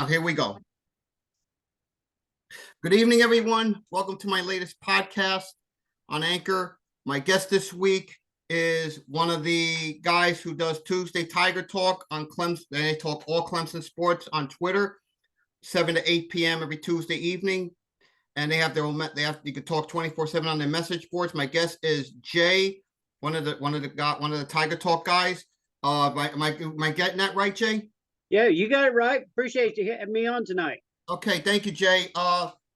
Here we go. Good evening, everyone. Welcome to my latest podcast on Anchor. My guest this week is one of the guys who does Tuesday Tiger Talk on Clemson. They talk all Clemson sports on Twitter, 7 to 8 p.m. every Tuesday evening. And they have their own. You can talk 24/7 on their message boards. My guest is Jay, one of the Tiger Talk guys. Am I getting that right, Jay? Yeah, you got it right. Appreciate you having me on tonight. Okay, thank you, Jay.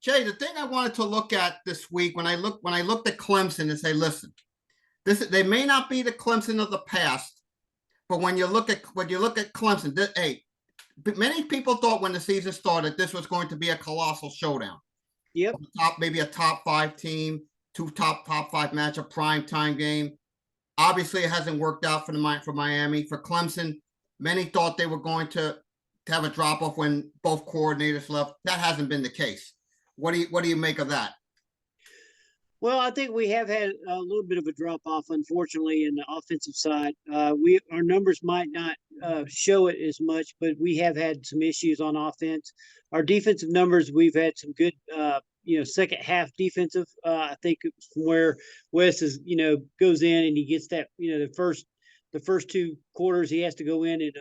Jay, the thing I wanted to look at this week when I looked at Clemson and say, listen, they may not be the Clemson of the past, but when you look at Clemson, many people thought when the season started this was going to be a colossal showdown. Yep. Maybe a top 5 team, two top 5 matchup, prime time game. Obviously, it hasn't worked out for Miami. For Clemson, many thought they were going to have a drop off when both coordinators left. That hasn't been the case. What do you make of that? Well, I think we have had a little bit of a drop off, unfortunately, in the offensive side. Our numbers might not show it as much, but we have had some issues on offense. Our defensive numbers, we've had some good, second half defensive. I think from where Wes goes in and he gets that, the first 2 quarters he has to go in and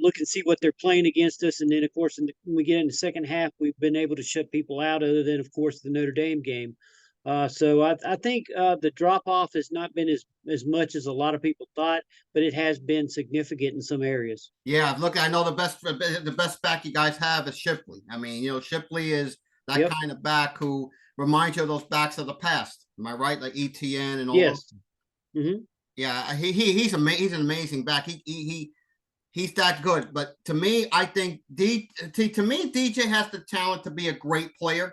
look and see what they're playing against us. And then, of course, when we get in the second half, we've been able to shut people out other than, of course, the Notre Dame game. So I think the drop-off has not been as much as a lot of people thought, but it has been significant in some areas. Yeah, look, I know the best back you guys have is Shipley. I mean, Shipley is that kind of back who reminds you of those backs of the past. Am I right? Like ETN and all yes. those? Mm-hmm. Yeah, he's an amazing back. He's that good. But to me, I think DJ has the talent to be a great player.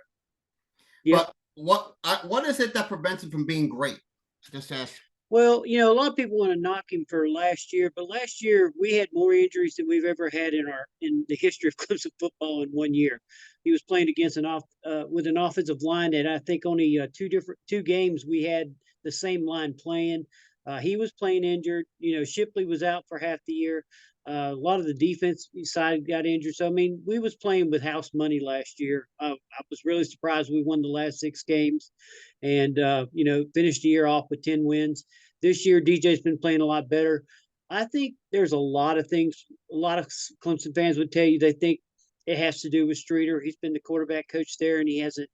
Yep. But what is it that prevents him from being great? Just ask. Well, a lot of people want to knock him for last year, but last year we had more injuries than we've ever had in the history of Clemson football in 1 year. He was playing against with an offensive line that I think only 2 games we had the same line playing. He was playing injured. Shipley was out for half the year. A lot of the defense side got injured. So, I mean, we was playing with house money last year. I was really surprised we won the last 6 games and, finished the year off with 10 wins. This year, DJ's been playing a lot better. I think there's a lot of things. A lot of Clemson fans would tell you they think it has to do with Streeter. He's been the quarterback coach there, and he hasn't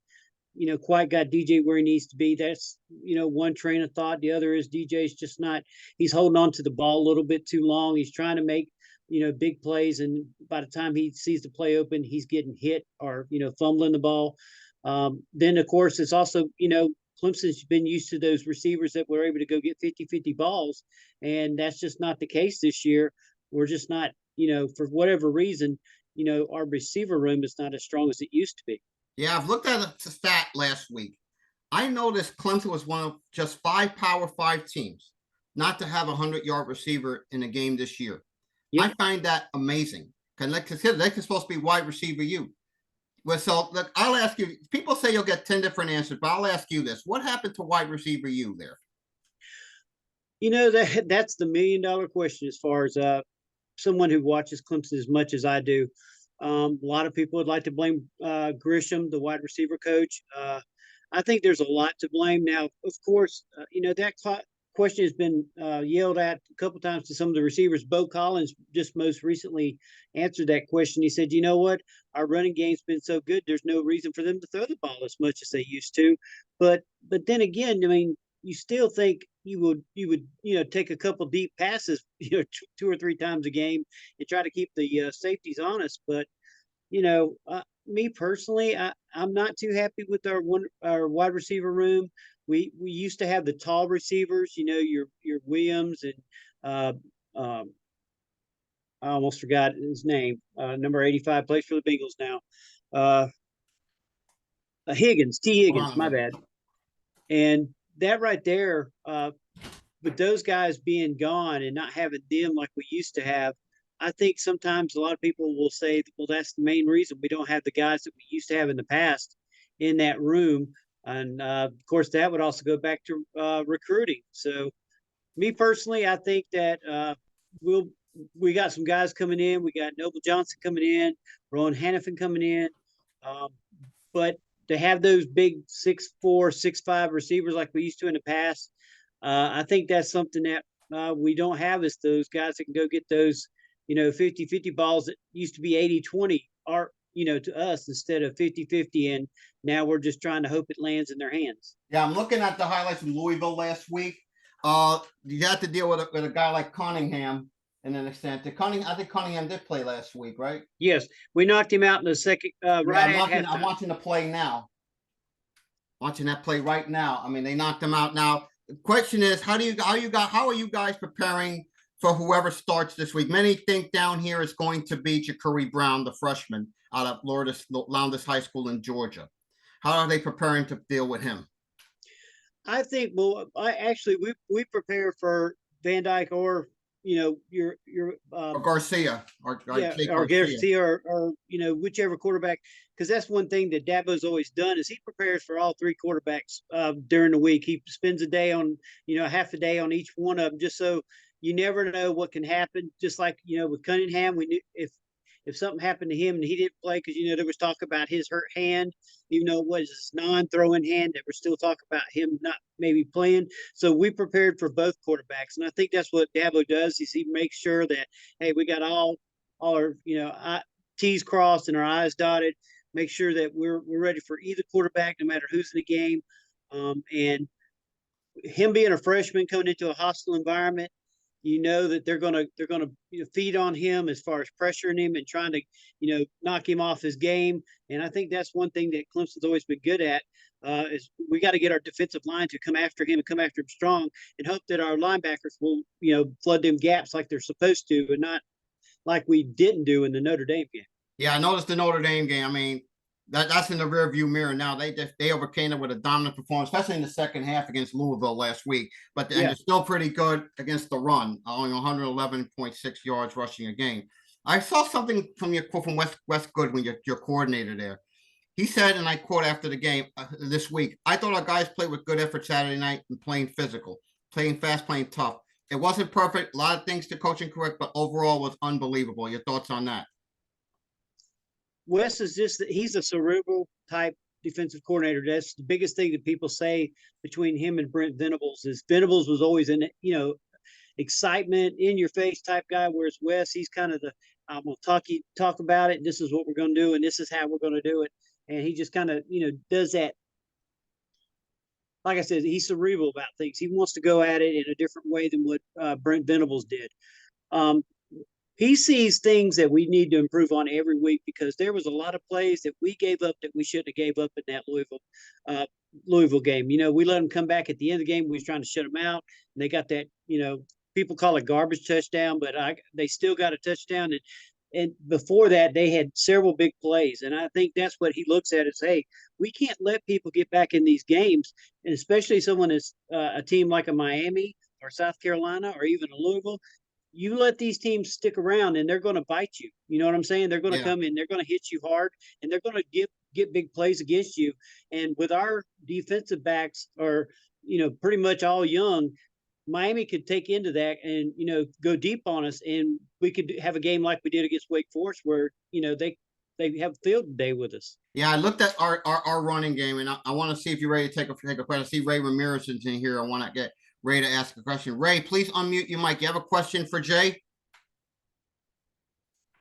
quite got DJ where he needs to be. That's, one train of thought. The other is DJ's just not, he's holding on to the ball a little bit too long. He's trying to make, big plays. And by the time he sees the play open, he's getting hit or, fumbling the ball. Then, of course, it's also, Clemson's been used to those receivers that were able to go get 50-50 balls. And that's just not the case this year. We're just not, for whatever reason, our receiver room is not as strong as it used to be. Yeah, I've looked at a stat last week. I noticed Clemson was one of just 5 Power 5 teams not to have a 100-yard receiver in a game this year. Yep. I find that amazing. Because they're supposed to be wide receiver you. Well, so look, I'll ask you, people say you'll get 10 different answers, but I'll ask you this. What happened to wide receiver you there? That's the $1 million question as far as someone who watches Clemson as much as I do. A lot of people would like to blame Grisham, the wide receiver coach. I think there's a lot to blame. Now, of course, that question has been yelled at a couple times to some of the receivers. Bo Collins just most recently answered that question. He said, you know what? Our running game's been so good, there's no reason for them to throw the ball as much as they used to. But then again, I mean, you still think you would take a couple deep passes, 2 or 3 times a game and try to keep the safeties honest. But, me personally, I'm not too happy with our wide receiver room. We used to have the tall receivers, your Williams and I almost forgot his name. Number 85 plays for the Bengals now. Higgins, T. Higgins, my bad. And that right there, with those guys being gone and not having them like we used to have, I think sometimes a lot of people will say, well, that's the main reason we don't have the guys that we used to have in the past in that room. And, of course, that would also go back to recruiting. So, me personally, I think that we got some guys coming in. We got Noble Johnson coming in, Rowan Hannafin coming in. But to have those big 6'4", 6'5" receivers like we used to in the past, I think that's something that we don't have, is those guys that can go get those, 50-50 balls that used to be 80-20 are, to us, instead of 50-50. And now we're just trying to hope it lands in their hands. Yeah, I'm looking at the highlights from Louisville last week. You had to deal with a guy like Cunningham in an extent. I think Cunningham did play last week, right? Yes, we knocked him out in the second, right at halftime. I'm watching the play now. Watching that play right now. I mean, they knocked him out. Now, the question is, how are you guys preparing for whoever starts this week? Many think down here is going to be Ja'Cory Brown, the freshman out of Lowndes High School in Georgia. How are they preparing to deal with him? I think, well, we prepare for Van Dyke, or your Or Garcia, or Garcia, or whichever quarterback, because that's one thing that Dabo's always done, is he prepares for all three quarterbacks during the week. He spends a day on, half a day on each one of them, just so you never know what can happen. Just like with Cunningham, we knew if something happened to him and he didn't play, because there was talk about his hurt hand, even though it was his non-throwing hand, that we're still talking about him not maybe playing. So we prepared for both quarterbacks, and I think that's what Dabo does. Is he makes sure that, hey, we got all our T's crossed and our I's dotted. Make sure that we're ready for either quarterback, no matter who's in the game. And him being a freshman coming into a hostile environment, that they're gonna feed on him as far as pressuring him and trying to knock him off his game. And I think that's one thing that Clemson's always been good at, is we got to get our defensive line to come after him and come after him strong, and hope that our linebackers will flood them gaps like they're supposed to, and not like we didn't do in the Notre Dame game. Yeah, I noticed the Notre Dame game. I mean, that's in the rearview mirror now. They overcame it with a dominant performance, especially in the second half against Louisville last week. But they're still pretty good against the run, only 111.6 yards rushing a game. I saw something from Wes Goodwin, your coordinator there. He said, and I quote after the game this week, "I thought our guys played with good effort Saturday night and playing physical, playing fast, playing tough. It wasn't perfect. A lot of things to coaching correct, but overall was unbelievable." Your thoughts on that? Wes is he's a cerebral type defensive coordinator. That's the biggest thing that people say between him and Brent Venables, is Venables was always in, excitement, in your face type guy, whereas Wes, he's kind of I'm going to talk about it. This is what we're going to do, and this is how we're going to do it. And he just kind of, does that. Like I said, he's cerebral about things. He wants to go at it in a different way than what Brent Venables did. He sees things that we need to improve on every week, because there was a lot of plays that we gave up that we shouldn't have gave up in that Louisville game. We let them come back at the end of the game. We was trying to shut them out, and they got that, people call it garbage touchdown, but they still got a touchdown. And before that, they had several big plays. And I think that's what he looks at is, hey, we can't let people get back in these games, and especially someone is a team like a Miami or South Carolina or even a Louisville. You let these teams stick around, and they're going to bite you. You know what I'm saying? They're going to come in, they're going to hit you hard, and they're going to get big plays against you. And with our defensive backs are, pretty much all young, Miami could take into that and, go deep on us, and we could have a game like we did against Wake Forest, where, they have a field day with us. Yeah, I looked at our running game, and I want to see if you're ready to take a question. I see Ray Ramirez is in here. I want to get Ray to ask a question. Ray, please unmute your mic. You have a question for Jay?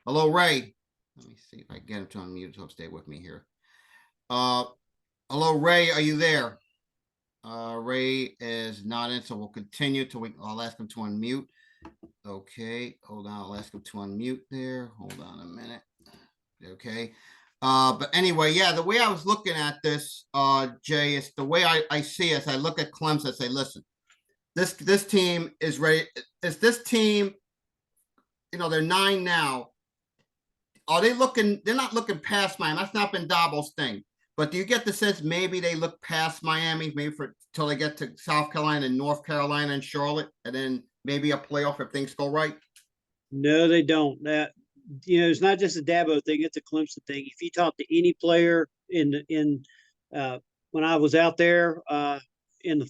Hello, Ray. Let me see if I can get him to unmute, so stay with me here. Hello, Ray. Are you there? Ray is not in, so we'll continue till I'll ask him to unmute. Okay, hold on. I'll ask him to unmute there. Hold on a minute. Okay. But anyway, yeah, the way I was looking at this, Jay, is the way I see it. As I look at Clemson, I say, listen, this team is ready. Is this team, they're 9 now. Are they looking? They're not looking past Miami. That's not been Dabo's thing. But do you get the sense maybe they look past Miami, maybe till they get to South Carolina and North Carolina and Charlotte, and then maybe a playoff if things go right? No, they don't. It's not just a Dabo thing; it's a Clemson thing. If you talk to any player when I was out there in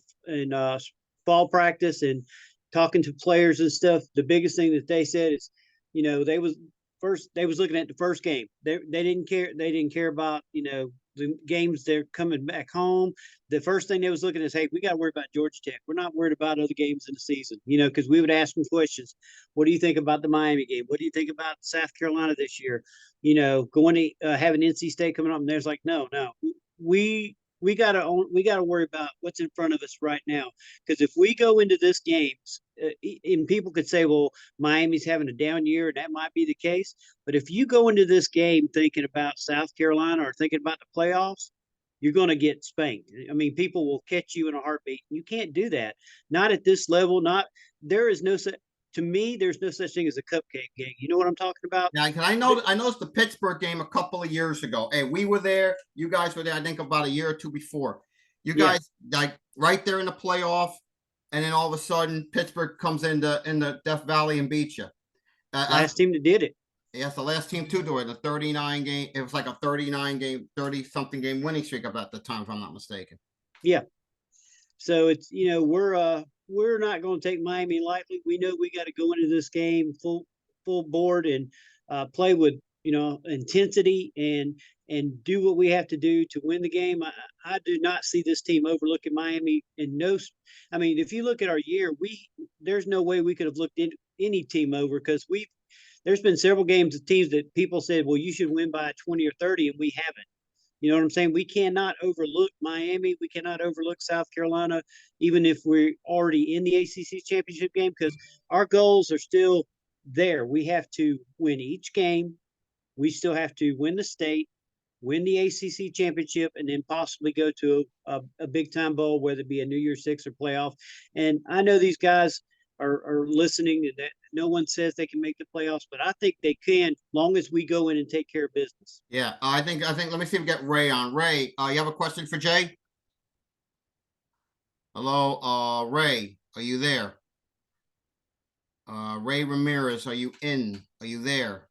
fall practice, and talking to players and stuff, the biggest thing that they said is, they was looking at the first game. They didn't care. They didn't care about, the games they're coming back home. The first thing they was looking is, hey, we got to worry about Georgia Tech. We're not worried about other games in the season, because we would ask them questions. What do you think about the Miami game? What do you think about South Carolina this year? Going to having NC State coming up, and there's like, no, we gotta worry about what's in front of us right now. Because if we go into this games, and people could say, well, Miami's having a down year, and that might be the case. But if you go into this game thinking about South Carolina or thinking about the playoffs, you're going to get spanked. I mean, people will catch you in a heartbeat. You can't do that. Not at this level. There is no such. To me, there's no such thing as a cupcake game. You know what I'm talking about? Yeah, I noticed the Pittsburgh game a couple of years ago. Hey, we were there. You guys were there. I think about a year or two before. You Yeah. guys like right there in the playoff, and then all of a sudden Pittsburgh comes in the Death Valley and beats you. Last team that did it. Yes, the last team to do it. The 39 game. It was like a 39 game, 30 something game winning streak about the time, if I'm not mistaken. Yeah. So it's we're not going to take Miami lightly. We know we got to go into this game full board and play with intensity and do what we have to do to win the game. I do not see this team overlooking Miami. And I mean, if you look at our year, there's no way we could have looked any team over, because there's been several games of teams that people said, well, you should win by 20 or 30, and we haven't. You know what I'm saying? We cannot overlook Miami. We cannot overlook South Carolina, even if we're already in the ACC championship game, because our goals are still there. We have to win each game. We still have to win the state, win the ACC championship, and then possibly go to a big time bowl, whether it be a New Year's Six or playoff. And I know these guys are listening, and that no one says they can make the playoffs, but I think they can, long as we go in and take care of business. Yeah, I think. Let me see if we get Ray on. Ray, you have a question for Jay? Hello, Ray, are you there? Ray Ramirez, are you in? Are you there?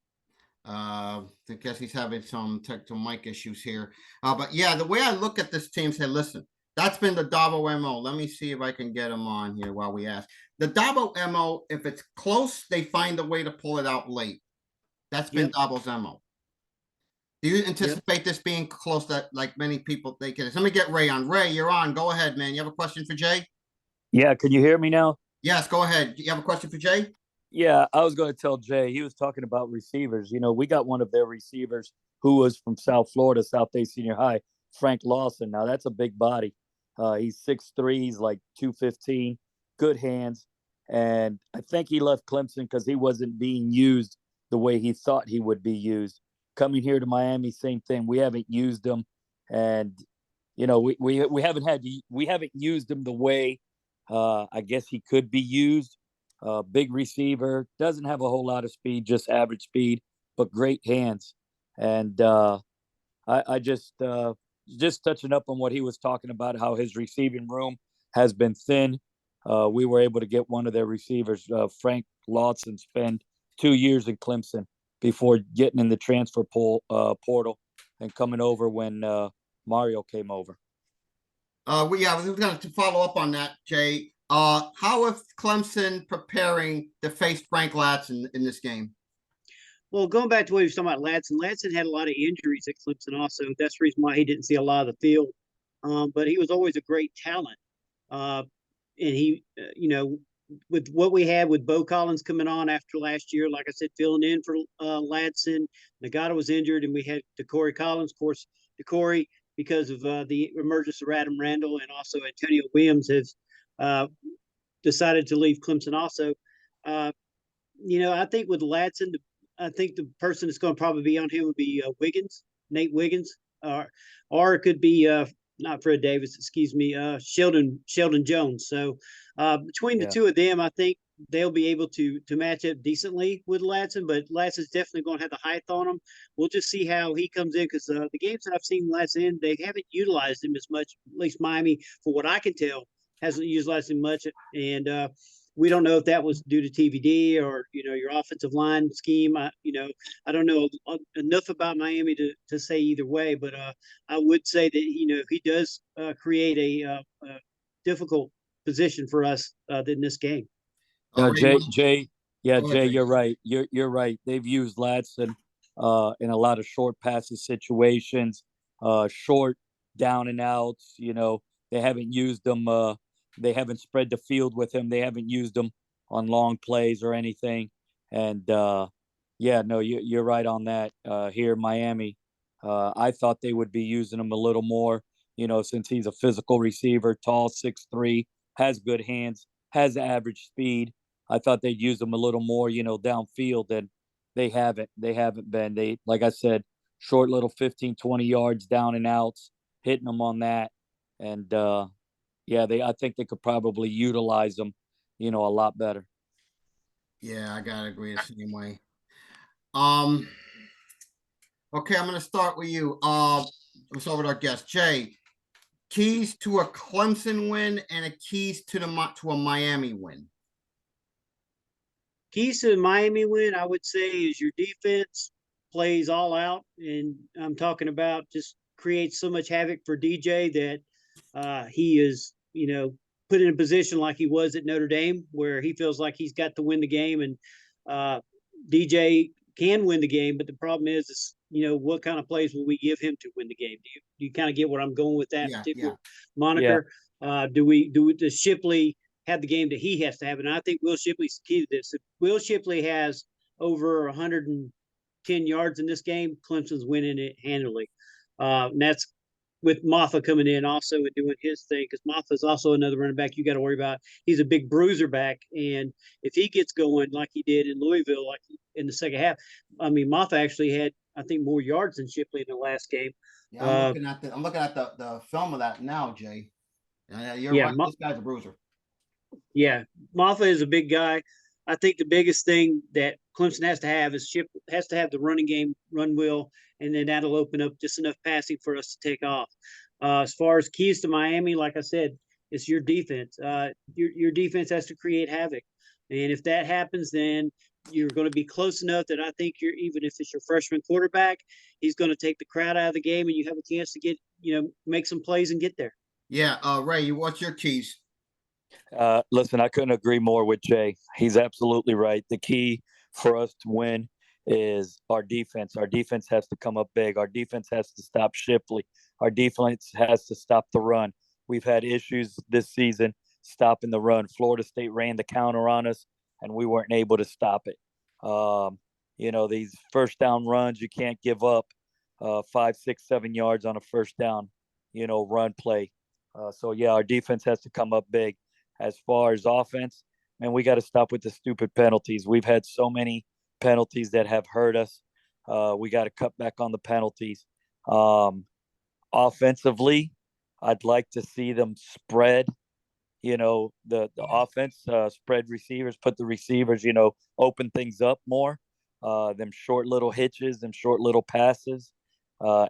I guess he's having some technical mic issues here. But yeah, the way I look at this team, say, listen, that's been the Dabo MO. Let me see if I can get him on here while we ask. The Dabo MO, if it's close, they find a way to pull it out late. That's been Dabo's MO. Do you anticipate this being close that like many people think it is? Let me get Ray on. Ray, you're on. Go ahead, man. You have a question for Jay? Yeah, can you hear me now? Yes, go ahead. You have a question for Jay? Yeah, I was going to tell Jay. He was talking about receivers. We got one of their receivers who was from South Florida, South Day Senior High, Frank Lawson. Now, that's a big body. He's 6'3", he's like 215, good hands. And I think he left Clemson because he wasn't being used the way he thought he would be used. Coming here to Miami, same thing. We haven't used him. And, we haven't used him the way I guess he could be used. Big receiver, doesn't have a whole lot of speed, just average speed, but great hands. And I just touching up on what he was talking about, how his receiving room has been thin. We were able to get one of their receivers, Frank Lawson, spend 2 years in Clemson before getting in the transfer portal and coming over when Mario came over. We're going to follow up on that, Jay. How is Clemson preparing to face Frank Ladson in this game? Well, going back to what he was talking about, Ladson had a lot of injuries at Clemson also. That's the reason why he didn't see a lot of the field. But he was always a great talent. And he, with what we had with Bo Collins coming on after last year, like I said, filling in for Ladson. Nagata was injured, and we had DeCorey Collins. Of course, DeCorey, because of the emergence of Adam Randall, and also Antonio Williams has decided to leave Clemson also. I think with Ladson, I think the person that's going to probably be on him would be Nate Wiggins, or it could be not Fred Davis, excuse me, Sheldon Jones. So between the two of them, I think they'll be able to match up decently with Ladson, but Ladson's definitely going to have the height on him. We'll just see how he comes in, because the games that I've seen Ladson in, they haven't utilized him as much. At least Miami, for what I can tell, hasn't utilized him much, and we don't know if that was due to TVD or your offensive line scheme. I don't know enough about Miami to say either way, but I would say that he does create a difficult position for us in this game. No, Ray, you Jay, wanna- Jay, yeah, go ahead, Jay, Jay. you're right. You're right. They've used Ladson in a lot of short passes situations, short down and outs. They haven't used them. They haven't spread the field with him. They haven't used them on long plays or anything. And yeah, no, you're right on that. Here in Miami, I thought they would be using him a little more. Since he's a physical receiver, tall, 6'3", has good hands, has average speed. I thought they'd use them a little more, downfield, and they haven't. They haven't been. They, like I said, short little 15, 20 yards down and outs, hitting them on that. And yeah, I think they could probably utilize them, a lot better. Yeah, I gotta agree the same way. Um, okay, I'm gonna start with you. Let's start with our guest, Jay. Keys to a Clemson win and a keys to a Miami win. Keys to the Miami win, I would say, is your defense plays all out, and I'm talking about just creates so much havoc for DJ that he is, put in a position like he was at Notre Dame, where he feels like he's got to win the game, and DJ can win the game. But the problem is, what kind of plays will we give him to win the game? Do you kind of get what I'm going with that Yeah, particular Yeah. moniker? Does Shipley have the game that he has to have? And I think Will Shipley's the key to this. If Will Shipley has over 110 yards in this game, Clemson's winning it handily. And that's with Maffa coming in also and doing his thing, because Maffa is also another running back you got to worry about. He's a big bruiser back, and if he gets going like he did in Louisville, like in the second half, I mean, Maffa actually had, I think, more yards than Shipley in the last game. Yeah, I'm looking at the film of that now, Jay. You're Yeah, right. This guy's a bruiser. Yeah, Maffa is a big guy. I think the biggest thing that Clemson has to have is has to have the running game run well, and then that'll open up just enough passing for us to take off. As far as keys to Miami, like I said, it's your defense. Your defense has to create havoc, and if that happens, then you're going to be close enough that I think even if it's your freshman quarterback, he's going to take the crowd out of the game, and you have a chance to get make some plays and get there. Yeah, Ray, what's your keys? Listen, I couldn't agree more with Jay. He's absolutely right. The key for us to win is our defense. Our defense has to come up big. Our defense has to stop Shipley. Our defense has to stop the run. We've had issues this season stopping the run. Florida State ran the counter on us, and we weren't able to stop it. These first down runs, you can't give up 5, 6, 7 yards on a first down, run play. So, yeah, our defense has to come up big. As far as offense, man, we got to stop with the stupid penalties. We've had so many penalties that have hurt us. We got to cut back on the penalties. Offensively, I'd like to see them spread, the offense, spread receivers, put the receivers, open things up more. Them short little hitches, them short little passes,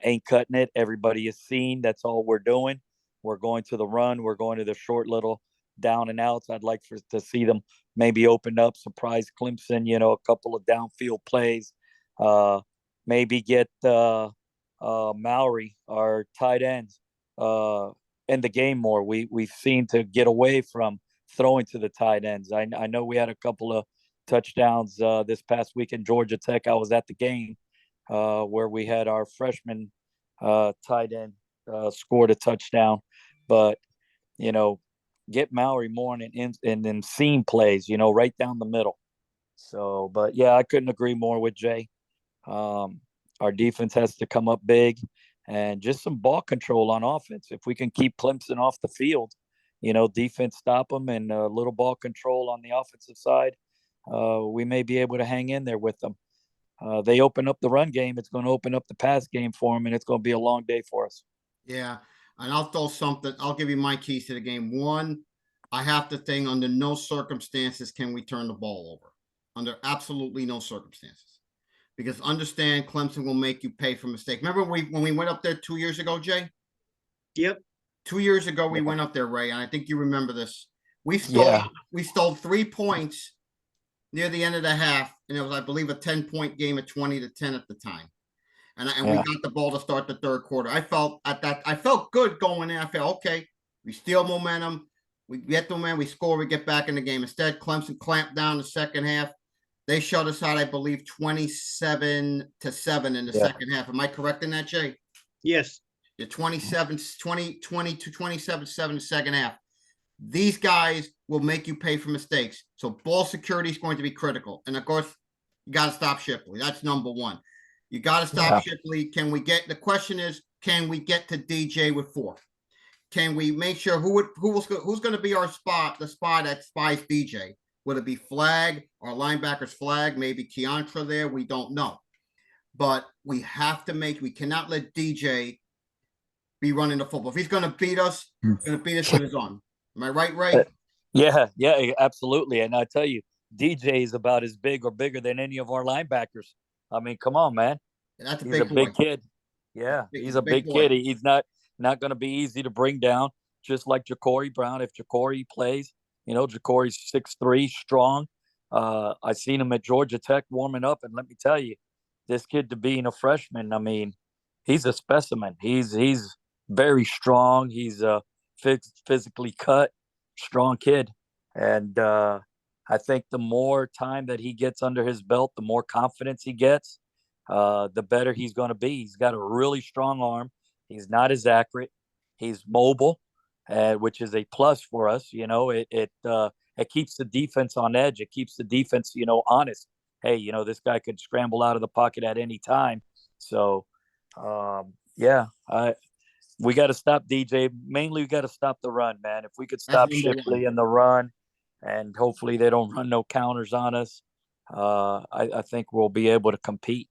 ain't cutting it. Everybody is seen. That's all we're doing. We're going to the run. We're going to the short little down and outs. I'd like to see them maybe open up, surprise Clemson, a couple of downfield plays. Maybe get Mowry, our tight ends, in the game more. We seem to get away from throwing to the tight ends. I know we had a couple of touchdowns this past week in Georgia Tech. I was at the game where we had our freshman tight end scored a touchdown, but get Mowry more in seam plays, right down the middle. So, but yeah, I couldn't agree more with Jay. Our defense has to come up big, and just some ball control on offense. If we can keep Clemson off the field, defense stop them, and a little ball control on the offensive side, we may be able to hang in there with them. They open up the run game, it's going to open up the pass game for them, and it's going to be a long day for us. Yeah, and I'll throw something. I'll give you my keys to the game. One, I have to think under no circumstances can we turn the ball over. Under absolutely no circumstances. Because understand Clemson will make you pay for mistakes. Remember when we went up there 2 years ago, Jay? Yep. 2 years ago, we went up there, Ray, and I think you remember this. We stole 3 points near the end of the half, and it was, I believe, a 10-point game at 20-10 at the time. And we got the ball to start the third quarter. I felt good going in. I felt, okay, we steal momentum. We get them, man. We score. We get back in the game. Instead, Clemson clamped down the second half. They shut us out, I believe, 27-7 in the second half. Am I correct in that, Jay? Yes. The 20 to 27-7 in the second half. These guys will make you pay for mistakes. So ball security is going to be critical. And of course, you got to stop Shipley. That's number one. You got to stop Shipley. The question is, can we get to DJ with 4? Can we make sure who's going to be the spy that spies DJ? Would it be Flag, our linebackers Flag, maybe Keontra there? We don't know. But we cannot let DJ be running the football. If he's going to beat us, he's going to beat us with his arm. Am I right, Ray? Yeah, absolutely. And I tell you, DJ is about as big or bigger than any of our linebackers. I mean, come on, man. That's he's a big kid. Yeah, he's a big kid. He's not going to be easy to bring down, just like Ja'Cory Brown. If Ja'Cory plays, Ja'Cory's 6'3", strong. I seen him at Georgia Tech warming up, and let me tell you, this kid to being a freshman, I mean, he's a specimen. He's very strong. He's physically cut, strong kid. And I think the more time that he gets under his belt, the more confidence he gets, the better he's going to be. He's got a really strong arm. He's not as accurate. He's mobile, which is a plus for us. It keeps the defense on edge. It keeps the defense, honest. Hey, this guy could scramble out of the pocket at any time. So, we got to stop DJ. Mainly, we got to stop the run, man. If we could stop Shipley in the run, and hopefully they don't run no counters on us, I think we'll be able to compete.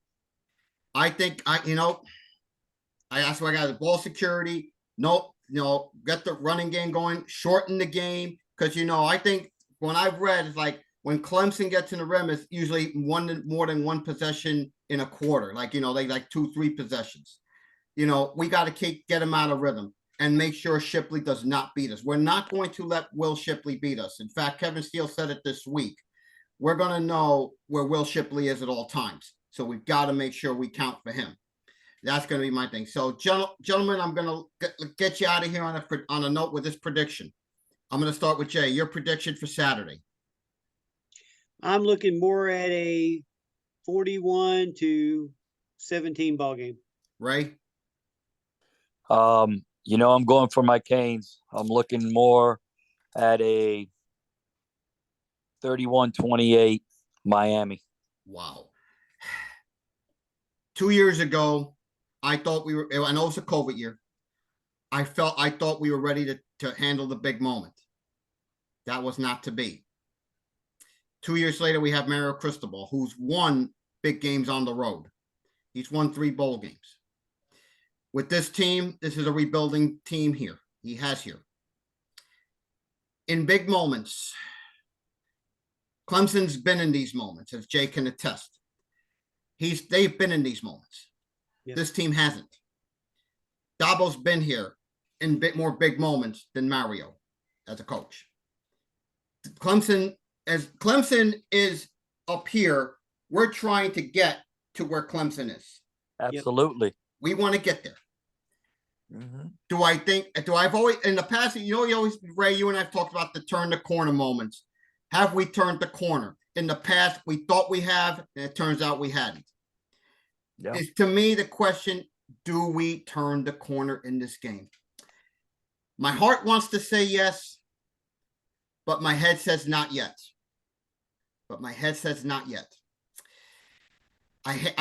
That's why I got the ball security. Get the running game going, shorten the game. Because, I think when I've read, it's like when Clemson gets in the rim, it's usually more than one possession in a quarter. Like, they like 2-3 possessions. We got to get him out of rhythm and make sure Shipley does not beat us. We're not going to let Will Shipley beat us. In fact, Kevin Steele said it this week. We're going to know where Will Shipley is at all times. So we've got to make sure we count for him. That's going to be my thing. So, gentlemen, I'm going to get you out of here on a note with this prediction. I'm going to start with Jay. Your prediction for Saturday. I'm looking more at a 41-17 ball game. Ray? I'm going for my Canes. I'm looking more at a 31-28 Miami. Wow. 2 years ago, I thought I know it's a COVID year. I thought we were ready to handle the big moment. That was not to be. 2 years later, we have Mario Cristobal, who's won big games on the road. He's won 3 bowl games. With this team, this is a rebuilding team here. He has here. In big moments, Clemson's been in these moments, as Jay can attest. They've been in these moments. Yep. This team hasn't. Dabo's been here in more big moments than Mario as a coach. Clemson is up here, we're trying to get to where Clemson is. Absolutely. We want to get there. Mm-hmm. I've always, in the past, Ray, you and I've talked about the turn the corner moments. Have we turned the corner? In the past, we thought we have, and it turns out we hadn't. Yeah. It's, to me, the question, do we turn the corner in this game? My heart wants to say yes, but my head says not yet. I'm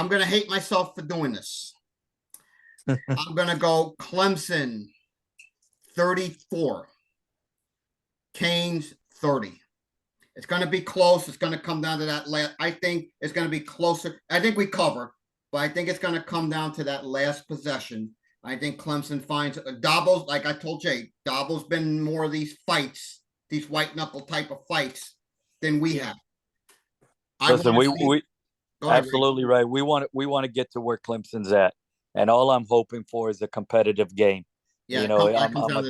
going to hate myself for doing this. I'm going to go Clemson 34, Canes 30. It's going to be close. It's going to come down to that last. I think it's going to be closer. I think we cover, but I think it's going to come down to that last possession. I think Clemson finds Dabo's, like I told Jay, Dabo's been more of these fights, these white knuckle type of fights than we have. Listen, we absolutely right. We want to get to where Clemson's at. And all I'm hoping for is a competitive game. Yeah, I'm a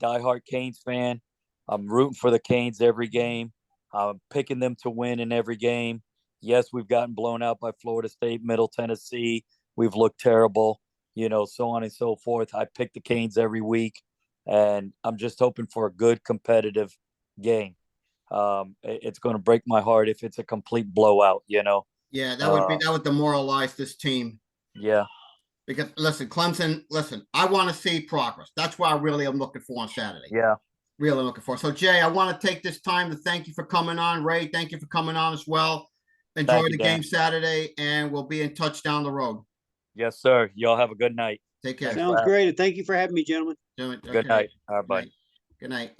diehard Canes fan. I'm rooting for the Canes every game. I'm picking them to win in every game. Yes, we've gotten blown out by Florida State, Middle Tennessee. We've looked terrible, so on and so forth. I pick the Canes every week. and I'm just hoping for a good competitive game. It's going to break my heart if it's a complete blowout. Yeah, that would demoralize this team. Yeah. Because listen, Clemson, I want to see progress. That's what I really am looking for on Saturday. Yeah. Really looking for. So Jay, I want to take this time to thank you for coming on. Ray, thank you for coming on as well. Enjoy the game Saturday, and we'll be in touch down the road. Yes, sir. Y'all have a good night. Take care. Sounds great. And thank you for having me, gentlemen. Okay. Good night. All right, bye. Good night.